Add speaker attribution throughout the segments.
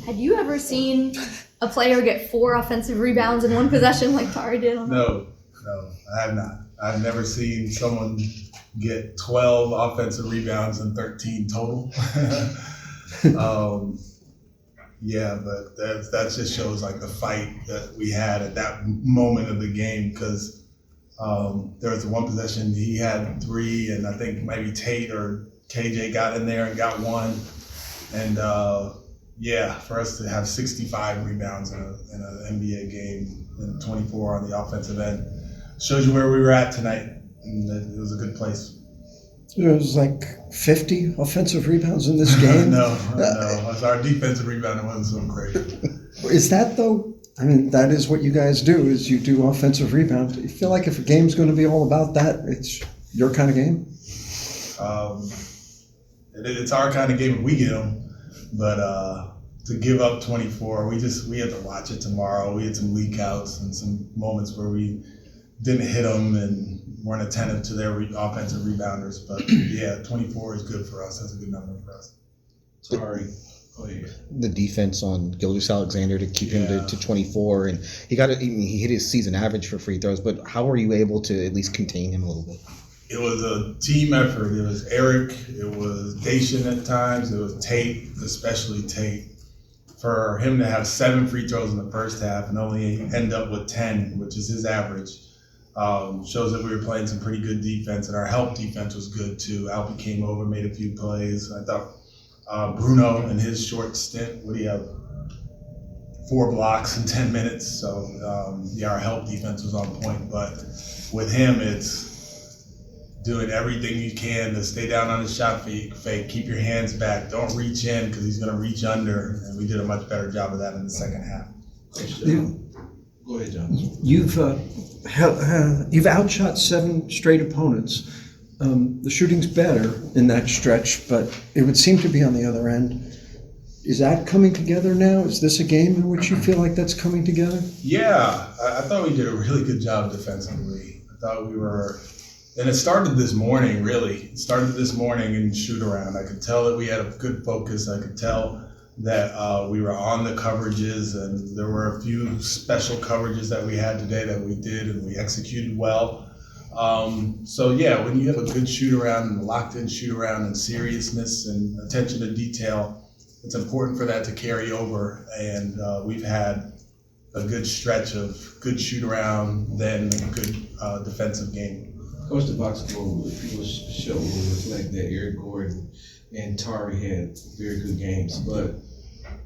Speaker 1: Had you ever seen a player get 4 offensive rebounds in one possession like Tari did on that?
Speaker 2: No, I have not. I've never seen someone get 12 offensive rebounds and 13 total. Yeah, but that just shows like the fight that we had at that moment of the game, because there was one possession he had 3, and I think maybe Tate or KJ got in there and got 1, and yeah, for us to have 65 rebounds in an NBA game and 24 on the offensive end shows you where we were at tonight, and it was a good place.
Speaker 3: It was like 50 offensive rebounds in this game.
Speaker 2: No. Our defensive rebounding wasn't so great.
Speaker 3: Is that though? I mean, that is what you guys do. Is you do offensive rebound. Do you feel like if a game's going to be all about that, it's your kind of game?
Speaker 2: It's our kind of game if we get them, but to give up 24, we had to watch it tomorrow. We had some leak outs and some moments where we didn't hit them and weren't attentive to their offensive rebounders. But yeah, 24 is good for us. That's a good number for us. Sorry. Go ahead.
Speaker 4: The defense on Gilgeous-Alexander to keep him to 24, and he hit his season average for free throws. But how were you able to at least contain him a little bit?
Speaker 2: It was a team effort. It was Eric. It was Dacian at times. It was Tate, especially Tate. For him to have 7 free throws in the first half and only end up with 10, which is his average, shows that we were playing some pretty good defense, and our help defense was good too. Alpi came over, made a few plays. I thought Bruno in his short stint, what do you have? 4 blocks in 10 minutes. So yeah, our help defense was on point. But with him, it's doing everything you can to stay down on the shot fake, keep your hands back, don't reach in because he's going to reach under, and we did a much better job of that in the second half.
Speaker 5: Go ahead, John.
Speaker 3: You've outshot 7 straight opponents. The shooting's better in that stretch, but it would seem to be on the other end. Is that coming together now? Is this a game in which you feel like that's coming together?
Speaker 2: Yeah, I thought we did a really good job defensively. I thought we were, and it started this morning, really. It started this morning in shoot around. I could tell that we had a good focus. I could tell that we were on the coverages, and there were a few special coverages that we had today that we did, and we executed well. So yeah, when you have a good shoot around and a locked in shoot around and seriousness and attention to detail, it's important for that to carry over. And we've had a good stretch of good shoot around, then a good defensive game.
Speaker 5: Coach, the box score will reflect that Eric Gordon and Tari had very good games, but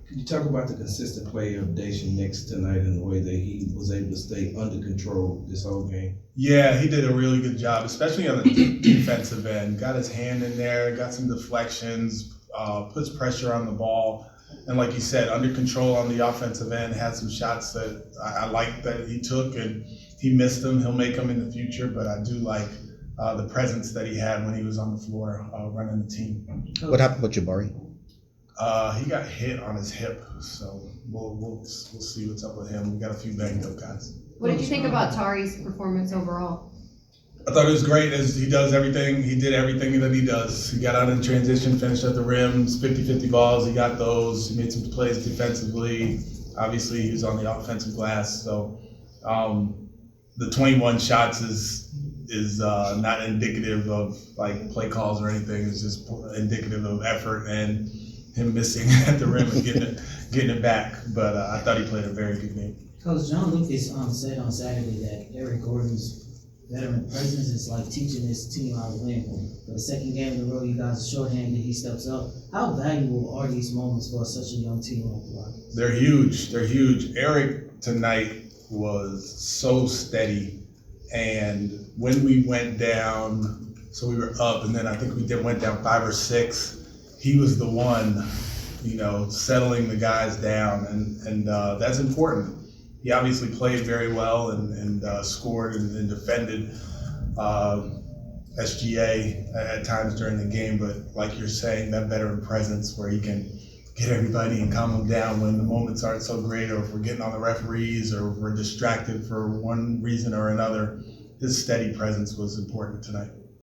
Speaker 5: could you talk about the consistent play of Dacian Nix tonight and the way that he was able to stay under control this whole game?
Speaker 2: Yeah, he did a really good job, especially on the defensive end. Got his hand in there, got some deflections, puts pressure on the ball. And like you said, under control on the offensive end, had some shots that I like that he took, and he missed them. He'll make them in the future, but I do like the presence that he had when he was on the floor running the team.
Speaker 4: What happened with Jabari?
Speaker 2: He got hit on his hip, so we'll see what's up with him. We got a few banged up guys.
Speaker 1: What did you think about Tari's performance overall?
Speaker 2: I thought it was great. As he does everything, he did everything that he does. He got out in transition, finished at the rims, 50-50 balls. He got those. He made some plays defensively. Obviously, he was on the offensive glass. So the 21 shots is not indicative of like play calls or anything. It's just indicative of effort and him missing at the rim and getting it back. But I thought he played a very good game.
Speaker 6: Coach, John Lucas said on Saturday that Eric Gordon's veteran presence is like teaching his team how to win. For the second game in a row, you guys are shorthanded, he steps up. How valuable are these moments for such a young team like the Rockets?
Speaker 2: They're huge. They're huge. Eric tonight was so steady. And when we went down, so we were up, and then I think we went down 5 or 6, he was the one, settling the guys down. And that's important. He obviously played very well and scored and defended SGA at times during the game. But like you're saying, that veteran presence where he can get everybody and calm them down when the moments aren't so great, or if we're getting on the referees or if we're distracted for one reason or another, his steady presence was important tonight.